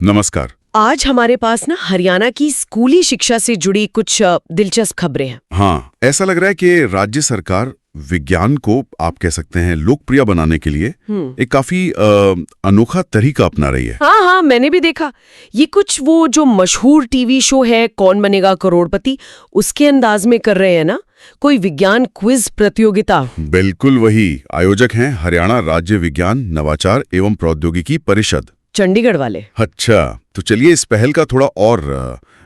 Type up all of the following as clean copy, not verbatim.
नमस्कार। आज हमारे पास ना हरियाणा की स्कूली शिक्षा से जुड़ी कुछ दिलचस्प खबरें हैं। हाँ, ऐसा लग रहा है कि राज्य सरकार विज्ञान को आप कह सकते हैं लोकप्रिय बनाने के लिए एक काफी अनोखा तरीका अपना रही है। हाँ हाँ, मैंने भी देखा। ये कुछ वो जो मशहूर टीवी शो है कौन बनेगा करोड़पति, उसके अंदाज में कर रहे हैं ना, कोई विज्ञान क्विज प्रतियोगिता। बिल्कुल वही। आयोजक हैं हरियाणा राज्य विज्ञान नवाचार एवं प्रौद्योगिकी परिषद, चंडीगढ़ वाले। अच्छा, तो चलिए इस पहल का थोड़ा और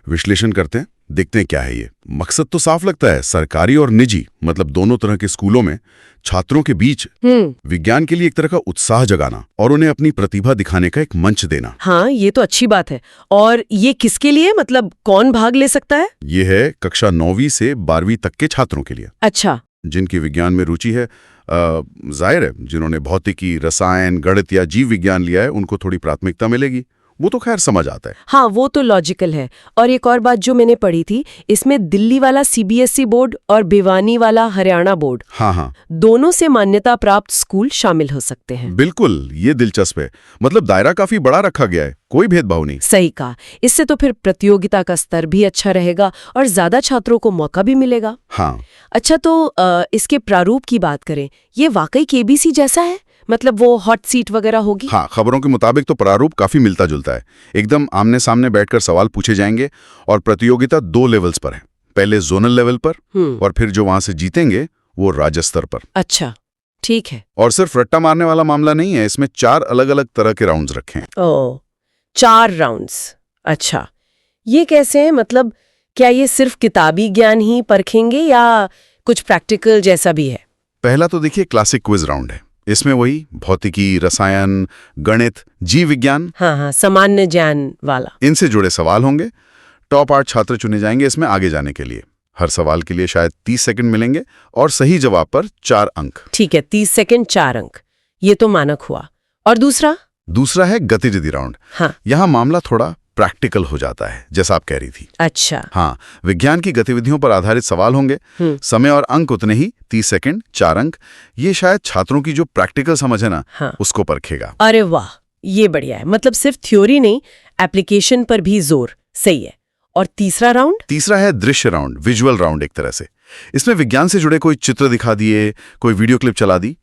विश्लेषण करते हैं, देखते हैं क्या है ये। मकसद तो साफ लगता है, सरकारी और निजी मतलब दोनों तरह के स्कूलों में छात्रों के बीच विज्ञान के लिए एक तरह का उत्साह जगाना और उन्हें अपनी प्रतिभा दिखाने का एक मंच देना। हाँ, ये तो अच्छी बात है। और ये किसके लिए, मतलब कौन भाग ले सकता है? ये है कक्षा 9वीं से 12वीं तक के छात्रों के लिए। अच्छा, जिनकी विज्ञान में रुचि है। जाहिर है जिन्होंने भौतिकी, रसायन, गणित या जीव विज्ञान लिया है उनको थोड़ी प्राथमिकता मिलेगी, वो तो खैर समझ आता है। हाँ, वो तो लॉजिकल है। और एक और बात जो मैंने पढ़ी थी, इसमें दिल्ली वाला सीबीएसई बोर्ड और भिवानी वाला हरियाणा बोर्ड, हाँ, दोनों से मान्यता प्राप्त स्कूल शामिल हो सकते हैं। बिल्कुल, ये दिलचस्प है। मतलब दायरा काफी बड़ा रखा गया है, कोई भेदभाव नहीं। सही कहा। इससे तो फिर प्रतियोगिता का स्तर भी अच्छा रहेगा और ज्यादा छात्रों को मौका भी मिलेगा। हाँ, अच्छा, तो इसके प्रारूप की बात करें, ये वाकई केबीसी जैसा है? मतलब वो हॉट सीट वगैरह होगी? हाँ, खबरों के मुताबिक तो प्रारूप काफी मिलता जुलता है। एकदम आमने सामने बैठकर सवाल पूछे जाएंगे और प्रतियोगिता 2 लेवल्स पर है। पहले जोनल लेवल पर और फिर जो वहां से जीतेंगे वो राज्य स्तर पर। अच्छा, ठीक है। और सिर्फ रट्टा मारने वाला मामला नहीं है, इसमें 4 अलग अलग तरह के राउंड्स रखे हैं। ओह, 4 राउंड्स। अच्छा, ये कैसे है? मतलब क्या ये सिर्फ किताबी ज्ञान ही परखेंगे या कुछ प्रैक्टिकल जैसा भी है? पहला तो देखिए क्लासिक क्विज राउंड है। इसमें वही भौतिकी, रसायन, गणित, जीव विज्ञान, हाँ, सामान्य ज्ञान वाला, इनसे जुड़े सवाल होंगे। टॉप 8 छात्र चुने जाएंगे इसमें आगे जाने के लिए। हर सवाल के लिए शायद 30 सेकंड मिलेंगे और सही जवाब पर 4 अंक। ठीक है, 30 सेकंड 4 अंक, ये तो मानक हुआ। और दूसरा है गतिविधि राउंड। हाँ, यहाँ मामला थोड़ा प्रैक्टिकल हो जाता है, जैसा आप कह रही थी। अच्छा, हाँ, विज्ञान की गतिविधियों पर आधारित सवाल होंगे। समय और अंक उतने ही, 30 सेकंड 4 अंक। ये शायद छात्रों की जो प्रैक्टिकल समझ है ना, उसको परखेगा। अरे वाह, ये बढ़िया है। मतलब सिर्फ थ्योरी नहीं, एप्लीकेशन पर भी जोर। सही है। और तीसरा है दृश्य राउंड, विजुअल राउंड एक तरह से। इसमें विज्ञान से जुड़े कोई चित्र दिखा दिए, कोई वीडियो क्लिप चला दी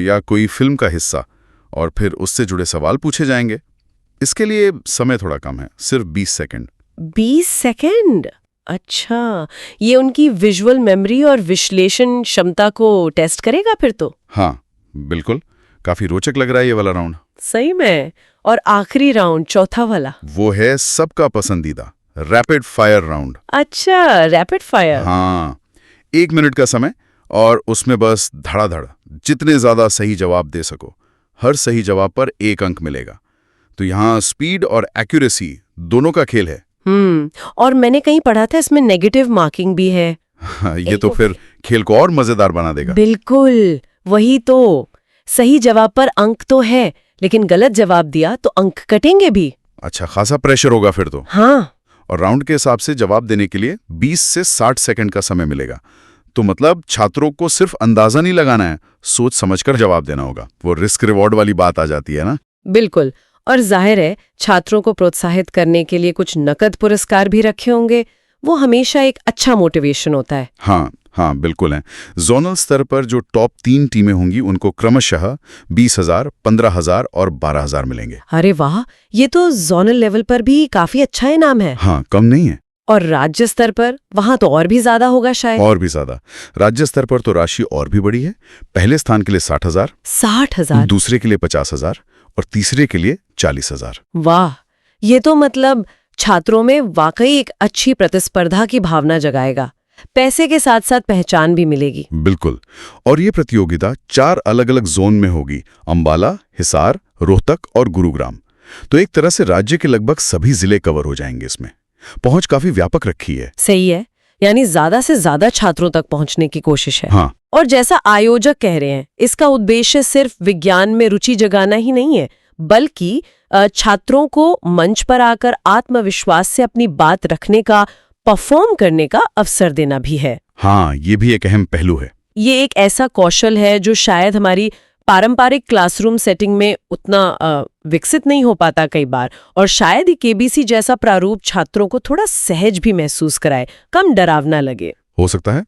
या कोई फिल्म का हिस्सा, और फिर उससे जुड़े सवाल पूछे जाएंगे। इसके लिए समय थोड़ा कम है, सिर्फ 20 सेकंड। 20 सेकंड? अच्छा, ये उनकी विजुअल मेमोरी और विश्लेषण क्षमता को टेस्ट करेगा फिर तो। हाँ, बिल्कुल, काफी रोचक लग रहा है ये वाला राउंड। सही में। और आखिरी राउंड, चौथा वाला, वो है सबका पसंदीदा रैपिड फायर राउंड। अच्छा, रैपिड फायर। हाँ, 1 मिनट का समय और उसमें बस धड़ाधड़ जितने ज्यादा सही जवाब दे सको। हर सही जवाब पर 1 अंक मिलेगा। तो यहाँ स्पीड और एक्यूरेसी दोनों का खेल है। और मैंने कहीं पढ़ा था इसमें नेगेटिव मार्किंग भी है। ये तो फिर खेल को और मजेदार बना देगा। बिल्कुल, वही तो। सही जवाब पर अंक तो है, लेकिन गलत जवाब दिया तो अंक कटेंगे भी। अच्छा, खासा प्रेशर होगा फिर तो। हाँ। और राउंड के हिसाब से जवाब देने के लिए 20 से 60 सेकंड का समय मिलेगा। तो मतलब छात्रों को सिर्फ अंदाजा नहीं लगाना है, सोच समझकर जवाब देना होगा। वो रिस्क रिवॉर्ड वाली बात आ जाती है ना। बिल्कुल। और जाहिर है छात्रों को प्रोत्साहित करने के लिए कुछ नकद पुरस्कार भी रखे होंगे। वो हमेशा एक अच्छा मोटिवेशन होता है। हाँ, बिल्कुल है। जोनल स्तर पर जो टॉप 3 टीमें होंगी उनको क्रमशः 20,000, 15,000 और 12,000 मिलेंगे। अरे वाह, ये तो जोनल लेवल पर भी काफी अच्छा इनाम है। हाँ, कम नहीं है। और राज्य स्तर पर वहां तो और भी ज्यादा होगा शायद। और भी ज्यादा। राज्य स्तर पर तो राशि और भी बड़ी है। पहले स्थान के लिए 60,000, दूसरे के लिए 50,000 और तीसरे के लिए 40,000। वाह, ये तो मतलब छात्रों में वाकई एक अच्छी प्रतिस्पर्धा की भावना जगाएगा। पैसे के साथ साथ पहचान भी मिलेगी। बिल्कुल। और ये प्रतियोगिता 4 अलग अलग जोन में होगी, अंबाला, हिसार, रोहतक और गुरुग्राम। तो एक तरह से राज्य के लगभग सभी जिले कवर हो जाएंगे। इसमें पहुंच काफी व्यापक रखी है। सही है, यानी ज्यादा से ज्यादा छात्रों तक पहुंचने की कोशिश है। हाँ। और जैसा आयोजक कह रहे हैं, इसका उद्देश्य सिर्फ विज्ञान में रुचि जगाना ही नहीं है, बल्कि छात्रों को मंच पर आकर आत्मविश्वास से अपनी बात रखने का, परफॉर्म करने का अवसर देना भी है। हाँ, ये भी एक अहम पहलू है। ये एक ऐसा कौशल है जो शायद हमारी पारंपरिक क्लासरूम सेटिंग में उतना विकसित नहीं हो पाता कई बार, और शायद ही केबीसी जैसा प्रारूप छात्रों को थोड़ा सहज भी महसूस कराए, कम डरावना लगे। हो सकता है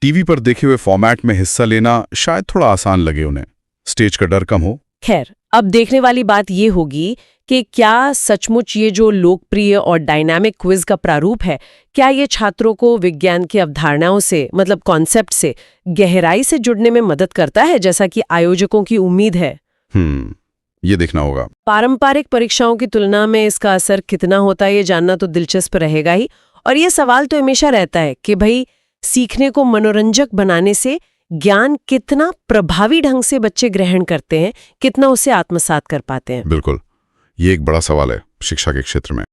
टीवी पर देखे हुए फॉर्मेट में हिस्सा लेना शायद थोड़ा आसान लगे उन्हें, स्टेज का डर कम हो। खैर, अब देखने वाली बात ये होगी कि क्या सचमुच ये जो लोकप्रिय और डायनामिक क्विज का प्रारूप है, क्या ये छात्रों को विज्ञान की अवधारणाओं से, मतलब कॉन्सेप्ट से गहराई से जुड़ने में मदद करता है, जैसा कि आयोजकों की उम्मीद है? ये देखना होगा। पारंपरिक परीक्षाओं की तुलना में इसका असर कितना होता है, ये जानना तो दिलचस्प रहेगा ही। और ये सवाल तो हमेशा रहता है कि भाई, सीखने को मनोरंजक बनाने से ज्ञान कितना प्रभावी ढंग से बच्चे ग्रहण करते हैं, कितना उसे आत्मसात कर पाते हैं। बिल्कुल, ये एक बड़ा सवाल है शिक्षा के क्षेत्र में।